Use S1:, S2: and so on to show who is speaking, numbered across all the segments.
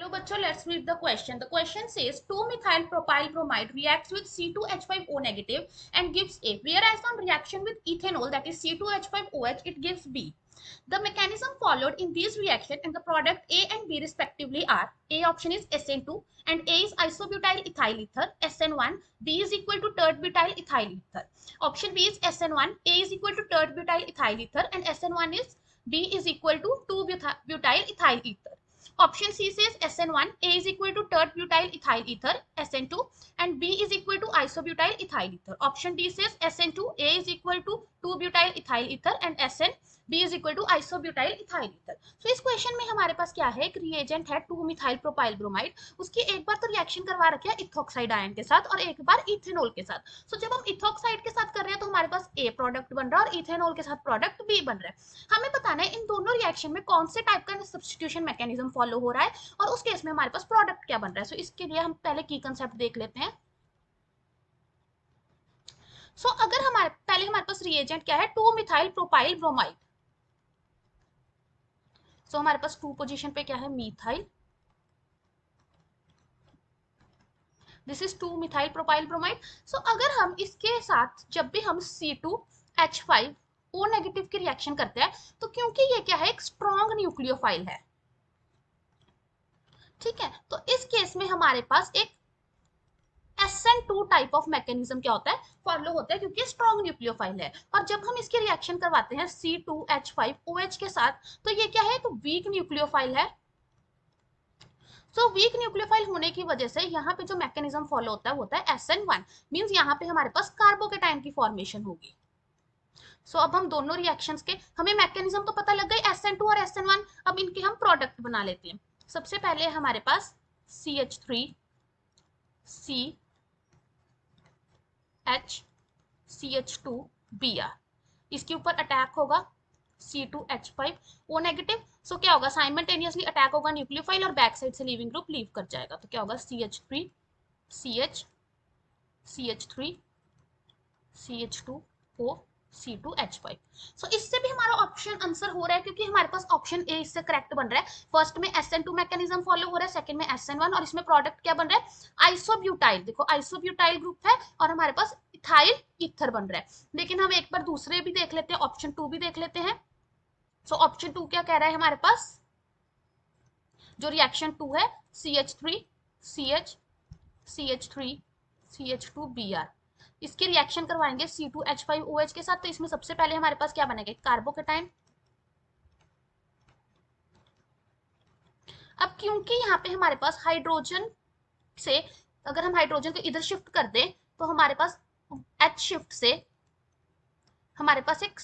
S1: Hello bachcho, let's read the question. The question says 2-methyl propyl bromide reacts with C2H5O negative and gives A, whereas on reaction with ethanol, that is C2H5OH, it gives B. The mechanism followed in these reactions and the product A and B respectively are: A option is SN2 and A is isobutyl ethyl ether SN1, B is equal to tert butyl ethyl ether. Option B is SN1, A is equal to tert butyl ethyl ether, and SN1 is B is equal to 2-butyl ethyl ether. Option C says SN1, A is equal to tert butyl ethyl ether SN2, and B is equal to isobutyl ethyl ether. Option D says SN2, A is equal to 2-butyl ethyl ether, and SN B is equal to isobutyl ethyl ether. So इस question में हमारे पास क्या है, एक reagent है 2-मिथाइल propyl bromide, उसकी एक बार तो रिएक्शन करवा रखा है इथोक्साइड आयन के साथ और एक बार इथेनॉल के साथ. सो जब हम इथोक्साइड के साथ कर रहे हैं तो हमारे पास ए प्रोडक्ट बन रहा है और इथेनॉल के साथ प्रोडक्ट बी बन रहा है. हमें बताना है इन दोनों रिएक्शन में कौन से टाइप का सब्स्टिट्यूशन मैकेनिज्म फॉलो हो रहा है और उस केस में हमारे पास प्रोडक्ट क्या बन रहा है. सो इसके लिए हम पहले की कंसेप्ट देख लेते हैं. सो अगर हमारे पास रिएजेंट क्या है, 2-मिथाइल प्रोपाइल ब्रोमाइड. सो हमारे पास 2 पोजीशन पे क्या है, methyl. This is two methyl propyl bromide. So अगर हम इसके साथ जब भी हम C2H5O नेगेटिव की रिएक्शन करते हैं तो क्योंकि ये क्या है, एक स्ट्रॉन्ग न्यूक्लियोफाइल है, ठीक है, तो इस केस में हमारे पास एक SN2 टाइप ऑफ मैकेनिज्म क्या होता है, फॉलो होता है, क्योंकि स्ट्रॉन्ग न्यूक्लियोफाइल है. और जब हम इसकी रिएक्शन करवाते हैं C2H5OH के साथ तो ये क्या है, तो वीक न्यूक्लियोफाइल है. सो वीक न्यूक्लियोफाइल होने की वजह से यहाँ पे जो मैकेनिज्म फॉलो होता है वो होता है SN1. मींस यहाँ पे हमारे पास कार्बोकेटाइन की फॉर्मेशन होगी. सो अब हम दोनों रिएक्शंस के, हमें मैकेनिज्म तो पता लग गई SN2 और SN1. अब इनके हम प्रोडक्ट बना लेते हैं. सबसे पहले हमारे पास CH3 CH2Br, इसके ऊपर अटैक होगा C2H5O नेगेटिव. सो क्या होगा, साइमल्टेनियसली अटैक होगा न्यूक्लियोफाइल और बैक साइड से लीविंग ग्रुप लीव कर जाएगा. तो क्या होगा, CH3 CH CH3 CH2O C2H5. सो इससे भी हमारा ऑप्शन आंसर हो रहा है क्योंकि हमारे पास ऑप्शन ए इससे करेक्ट बन रहा है. फर्स्ट में SN2 मैकेनिज्म फॉलो हो रहा है, सेकंड में SN1, और इसमें प्रोडक्ट क्या बन रहा है, आइसोब्यूटाइल. देखो आइसोब्यूटाइल ग्रुप है और हमारे पास इथाइल ईथर बन रहा है. लेकिन हम एक बार दूसरे भी देख लेते हैं, ऑप्शन 2 भी देख लेते हैं. सो ऑप्शन 2 क्या कह रहा है, हमारे पास जो रिएक्शन 2 है CH3 CH CH3 CH2Br, इसकी रिएक्शन करवाएंगे C2H5OH के साथ. तो इसमें सबसे पहले हमारे पास क्या बनेगा, कार्बोकेटाइन. अब क्योंकि यहाँ पे हमारे पास हाइड्रोजन से, अगर हम हाइड्रोजन को इधर शिफ्ट कर दें तो हमारे पास H शिफ्ट से हमारे पास एक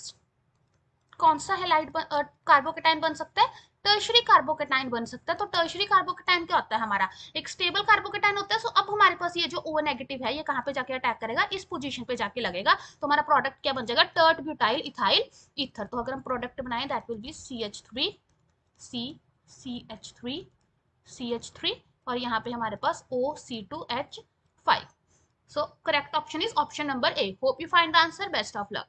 S1: कौन सा हैलाइड कार्बोकेटाइन बन सकता है, टर्शरी कार्बोकेटाइन बन सकता है. तो टर्शरी कार्बोकेटाइन क्या होता है, हमारा एक स्टेबल कार्बोकेटाइन होता है. सो अब हमारे पास ये जो O नेगेटिव है ये कहाँ पे जाके अटैक करेगा, इस पोजीशन पे जाके लगेगा. तो हमारा प्रोडक्ट क्या बन जाएगा, टर्ट ब्यूटाइल इथाइल ईथर. तो अगर हम प्रोडक्ट बनाएं that will be CH3 CH3 CH3 और यहाँ पे हमारे पास OC2H5. So correct option is option number A. Hope you find the answer. Best of luck.